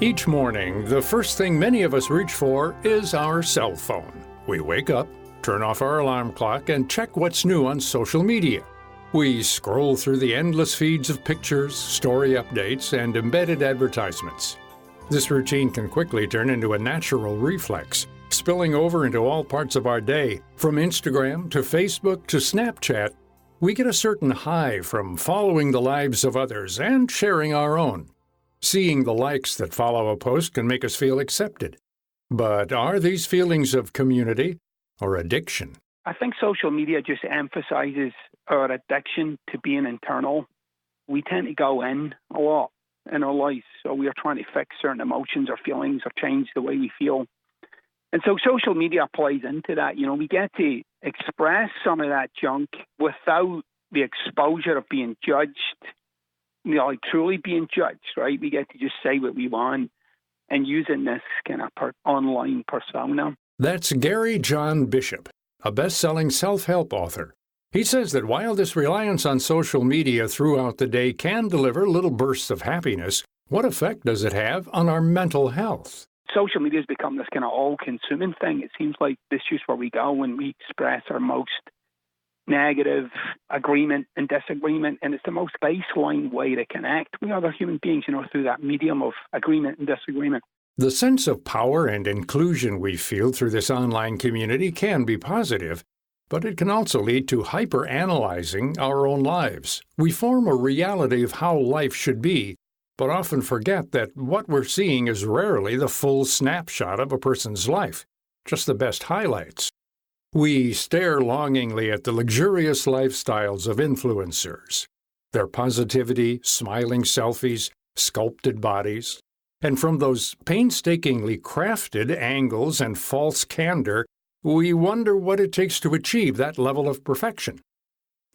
Each morning, the first thing many of us reach for is our cell phone. We wake up, turn off our alarm clock, and check what's new on social media. We scroll through the endless feeds of pictures, story updates, and embedded advertisements. This routine can quickly turn into a natural reflex, spilling over into all parts of our day. From Instagram to Facebook to Snapchat, we get a certain high from following the lives of others and sharing our own. Seeing the likes that follow a post can make us feel accepted. But are these feelings of community or addiction? I think social media just emphasizes our addiction to being internal. We tend to go in a lot in our lives, so we are trying to fix certain emotions or feelings or change the way we feel. And so social media plays into that. You know, we get to express some of that junk without the exposure of being judged, you know, like truly being judged, right? We get to just say what we want and using this kind of online persona. That's Gary John Bishop, a best-selling self-help author. He says that while this reliance on social media throughout the day can deliver little bursts of happiness, what effect does it have on our mental health? Social media has become this kind of all-consuming thing. It seems like this is where we go when we express our most negative agreement and disagreement, and it's the most baseline way to connect with other human beings, you know, through that medium of agreement and disagreement. The sense of power and inclusion we feel through this online community can be positive, but it can also lead to hyper-analyzing our own lives. We form a reality of how life should be, but often forget that what we're seeing is rarely the full snapshot of a person's life, just the best highlights. We stare longingly at the luxurious lifestyles of influencers, their positivity, smiling selfies, sculpted bodies, and from those painstakingly crafted angles and false candor, we wonder what it takes to achieve that level of perfection.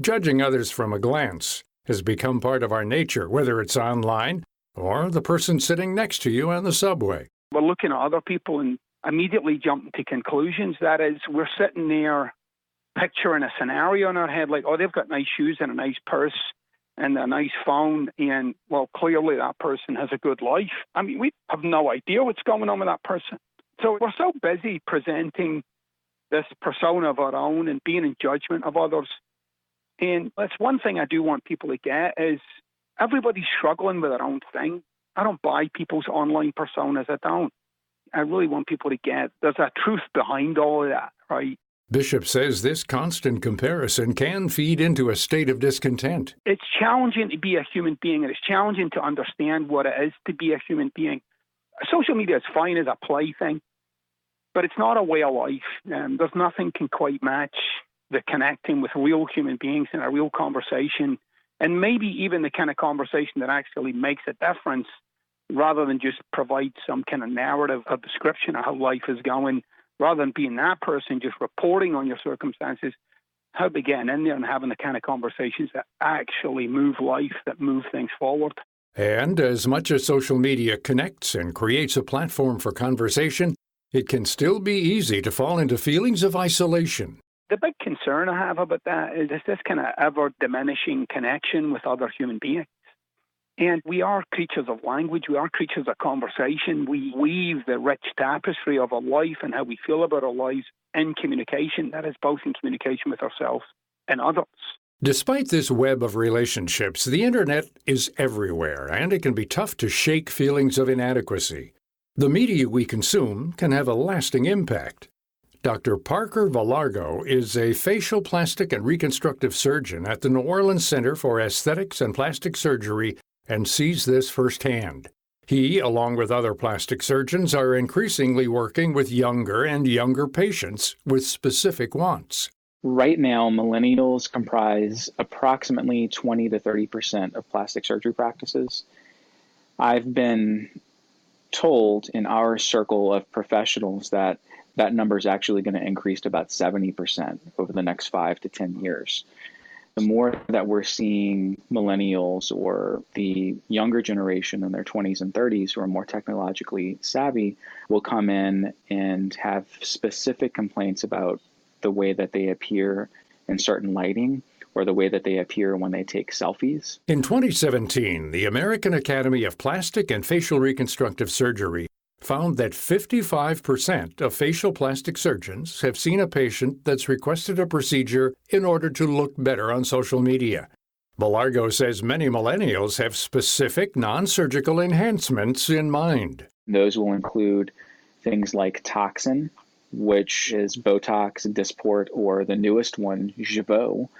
Judging others from a glance has become part of our nature, whether it's online or the person sitting next to you on the subway. We're looking at other people and immediately jumping to conclusions. That is, we're sitting there picturing a scenario in our head like, oh, they've got nice shoes and a nice purse and a nice phone, and, well, clearly that person has a good life. I mean, we have no idea what's going on with that person. So we're so busy presenting this persona of our own and being in judgment of others. And that's one thing I do want people to get is everybody's struggling with their own thing. I don't buy people's online personas. I don't. I really want people to get there's a truth behind all of that, right? Bishop says this constant comparison can feed into a state of discontent. It's challenging to be a human being, and it's challenging to understand what it is to be a human being. Social media is fine as a plaything, but it's not a way of life. There's nothing can quite match the connecting with real human beings in a real conversation, and maybe even the kind of conversation that actually makes a difference rather than just provide some kind of narrative, a description of how life is going, rather than being that person just reporting on your circumstances. How about getting in there and having the kind of conversations that actually move life, that move things forward. And as much as social media connects and creates a platform for conversation, it can still be easy to fall into feelings of isolation. The big concern I have about that is this kind of ever-diminishing connection with other human beings. And we are creatures of language. We are creatures of conversation. We weave the rich tapestry of our life and how we feel about our lives in communication. That is both in communication with ourselves and others. Despite this web of relationships, the internet is everywhere, and it can be tough to shake feelings of inadequacy. The media we consume can have a lasting impact. Dr. Parker Valargo is a facial plastic and reconstructive surgeon at the New Orleans Center for Aesthetics and Plastic Surgery and sees this firsthand. He, along with other plastic surgeons, are increasingly working with younger and younger patients with specific wants. Right now, millennials comprise approximately 20 to 30% of plastic surgery practices. I've been told in our circle of professionals that that number is actually going to increase to about 70% over the next 5 to 10 years. The more that we're seeing millennials or the younger generation in their 20s and 30s who are more technologically savvy will come in and have specific complaints about the way that they appear in certain lighting or the way that they appear when they take selfies. In 2017, the American Academy of Plastic and Facial Reconstructive Surgery found that 55% of facial plastic surgeons have seen a patient that's requested a procedure in order to look better on social media. Belargo says many millennials have specific non-surgical enhancements in mind. Those will include things like toxin, which is Botox, Dysport, or the newest one, Jeuveau.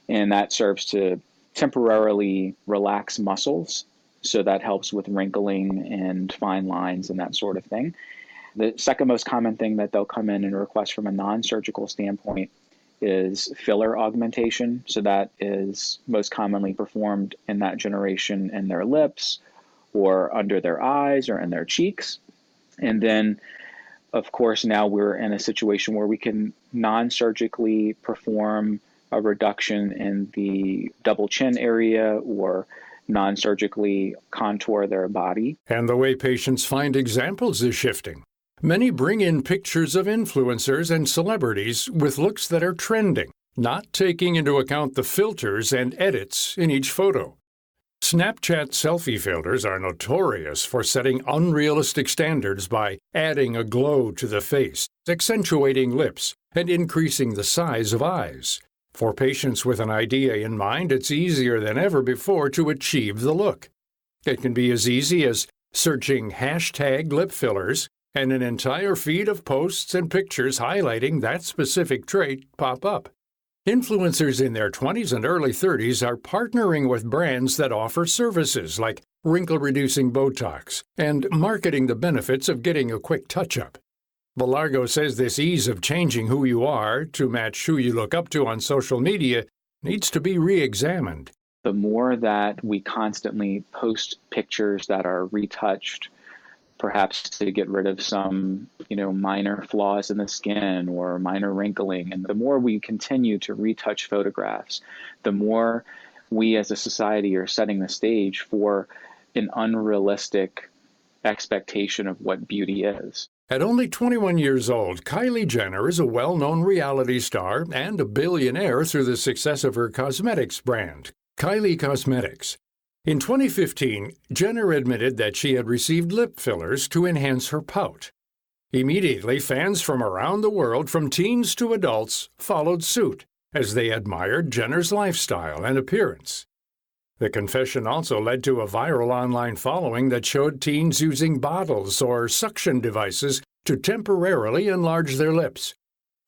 And that serves to temporarily relax muscles. So that helps with wrinkling and fine lines and that sort of thing. The second most common thing that they'll come in and request from a non-surgical standpoint is filler augmentation. So that is most commonly performed in that generation in their lips or under their eyes or in their cheeks. And then, of course, now we're in a situation where we can non-surgically perform a reduction in the double chin area or non-surgically contour their body. And the way patients find examples is shifting. Many bring in pictures of influencers and celebrities with looks that are trending, not taking into account the filters and edits in each photo. Snapchat selfie filters are notorious for setting unrealistic standards by adding a glow to the face, accentuating lips, and increasing the size of eyes. For patients with an idea in mind, it's easier than ever before to achieve the look. It can be as easy as searching hashtag lip fillers, and an entire feed of posts and pictures highlighting that specific trait pop up. Influencers in their 20s and early 30s are partnering with brands that offer services like wrinkle-reducing Botox and marketing the benefits of getting a quick touch-up. Belargo says this ease of changing who you are to match who you look up to on social media needs to be re-examined. The more that we constantly post pictures that are retouched, perhaps to get rid of some, minor flaws in the skin or minor wrinkling. And the more we continue to retouch photographs, the more we as a society are setting the stage for an unrealistic expectation of what beauty is. At only 21 years old, Kylie Jenner is a well-known reality star and a billionaire through the success of her cosmetics brand, Kylie Cosmetics. In 2015, Jenner admitted that she had received lip fillers to enhance her pout. Immediately, fans from around the world, from teens to adults, followed suit as they admired Jenner's lifestyle and appearance. The confession also led to a viral online following that showed teens using bottles or suction devices to temporarily enlarge their lips.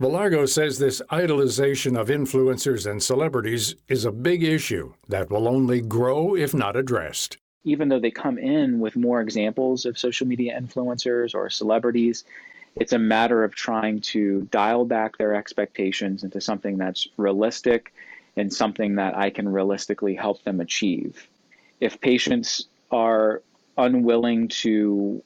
Belargo says this idolization of influencers and celebrities is a big issue that will only grow if not addressed. Even though they come in with more examples of social media influencers or celebrities, it's a matter of trying to dial back their expectations into something that's realistic and something that I can realistically help them achieve. If patients are unwilling to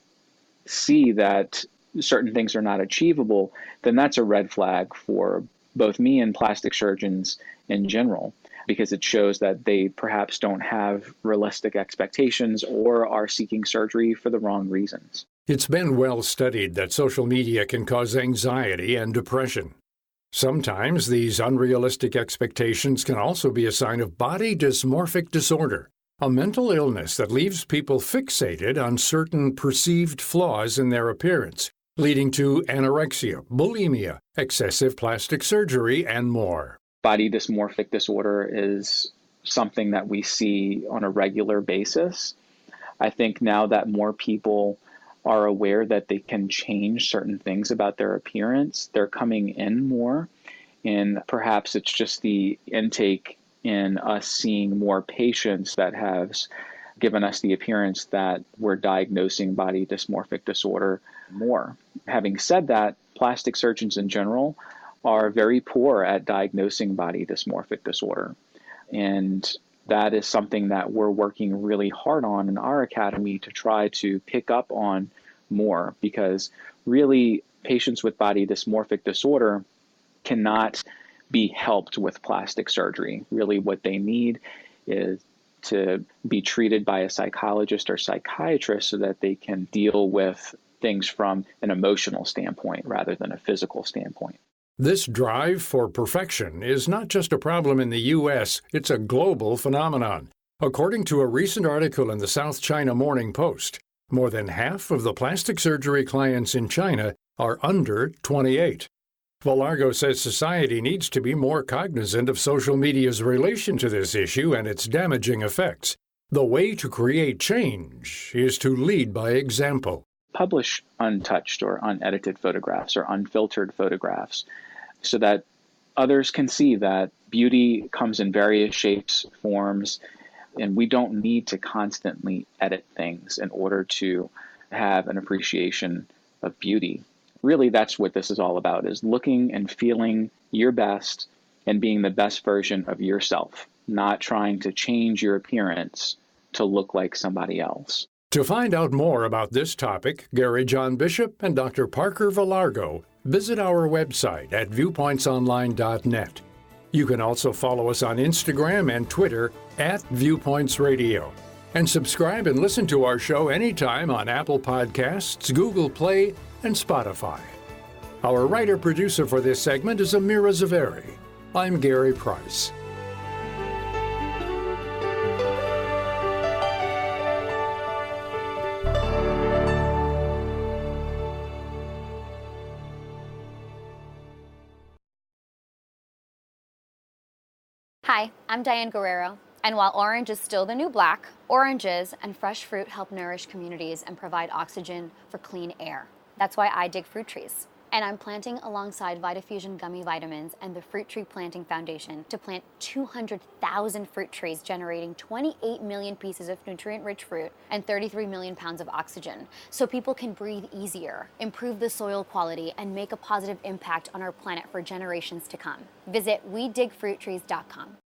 see that certain things are not achievable, then that's a red flag for both me and plastic surgeons in general, because it shows that they perhaps don't have realistic expectations or are seeking surgery for the wrong reasons. It's been well studied that social media can cause anxiety and depression. Sometimes these unrealistic expectations can also be a sign of body dysmorphic disorder, a mental illness that leaves people fixated on certain perceived flaws in their appearance, leading to anorexia, bulimia, excessive plastic surgery, and more. Body dysmorphic disorder is something that we see on a regular basis. I think now that more people are aware that they can change certain things about their appearance, they're coming in more. And perhaps it's just the intake in us seeing more patients that has given us the appearance that we're diagnosing body dysmorphic disorder more. Having said that, plastic surgeons in general are very poor at diagnosing body dysmorphic disorder. And that is something that we're working really hard on in our academy to try to pick up on more, because really patients with body dysmorphic disorder cannot be helped with plastic surgery. Really what they need is to be treated by a psychologist or psychiatrist so that they can deal with things from an emotional standpoint rather than a physical standpoint. This drive for perfection is not just a problem in the U.S., it's a global phenomenon. According to a recent article in the South China Morning Post, more than half of the plastic surgery clients in China are under 28. Valargo says society needs to be more cognizant of social media's relation to this issue and its damaging effects. The way to create change is to lead by example. Publish untouched or unedited photographs or unfiltered photographs so that others can see that beauty comes in various shapes, forms, and we don't need to constantly edit things in order to have an appreciation of beauty. Really, that's what this is all about, is looking and feeling your best and being the best version of yourself, not trying to change your appearance to look like somebody else. To find out more about this topic, Gary John Bishop and Dr. Parker Valargo, visit our website at viewpointsonline.net. You can also follow us on Instagram and Twitter at Viewpoints Radio. And subscribe and listen to our show anytime on Apple Podcasts, Google Play, and Spotify. Our writer-producer for this segment is Amira Zaveri. I'm Gary Price. Hi, I'm Diane Guerrero, and while orange is still the new black, oranges and fresh fruit help nourish communities and provide oxygen for clean air. That's why I dig fruit trees. And I'm planting alongside VitaFusion Gummy Vitamins and the Fruit Tree Planting Foundation to plant 200,000 fruit trees, generating 28 million pieces of nutrient-rich fruit and 33 million pounds of oxygen, so people can breathe easier, improve the soil quality, and make a positive impact on our planet for generations to come. Visit WeDigFruitTrees.com.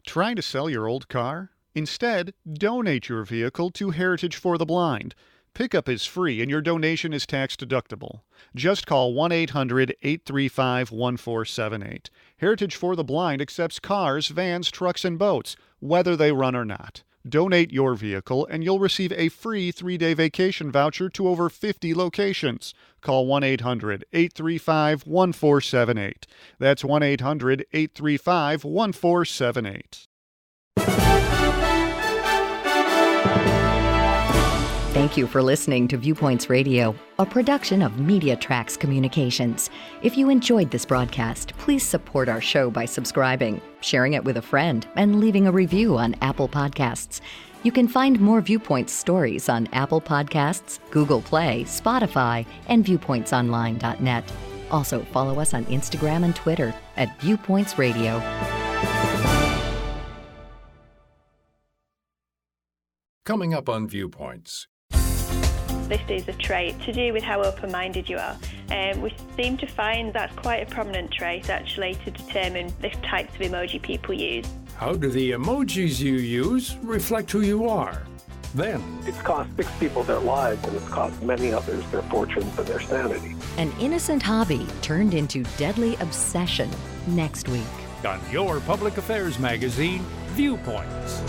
Trying to sell your old car? Instead, donate your vehicle to Heritage for the Blind. Pickup is free and your donation is tax deductible. Just call 1-800-835-1478. Heritage for the Blind accepts cars, vans, trucks, and boats, whether they run or not. Donate your vehicle and you'll receive a free 3-day vacation voucher to over 50 locations. Call 1-800-835-1478. That's 1-800-835-1478. Thank you for listening to Viewpoints Radio, a production of Media Tracks Communications. If you enjoyed this broadcast, please support our show by subscribing, sharing it with a friend, and leaving a review on Apple Podcasts. You can find more Viewpoints stories on Apple Podcasts, Google Play, Spotify, and viewpointsonline.net. Also, follow us on Instagram and Twitter at Viewpoints Radio. Coming up on Viewpoints. This is a trait to do with how open-minded you are. We seem to find that's quite a prominent trait, actually, to determine the types of emoji people use. How do the emojis you use reflect who you are? Then, it's cost 6 people their lives, and it's cost many others their fortunes and their sanity. An innocent hobby turned into deadly obsession next week. on your public affairs magazine, Viewpoints.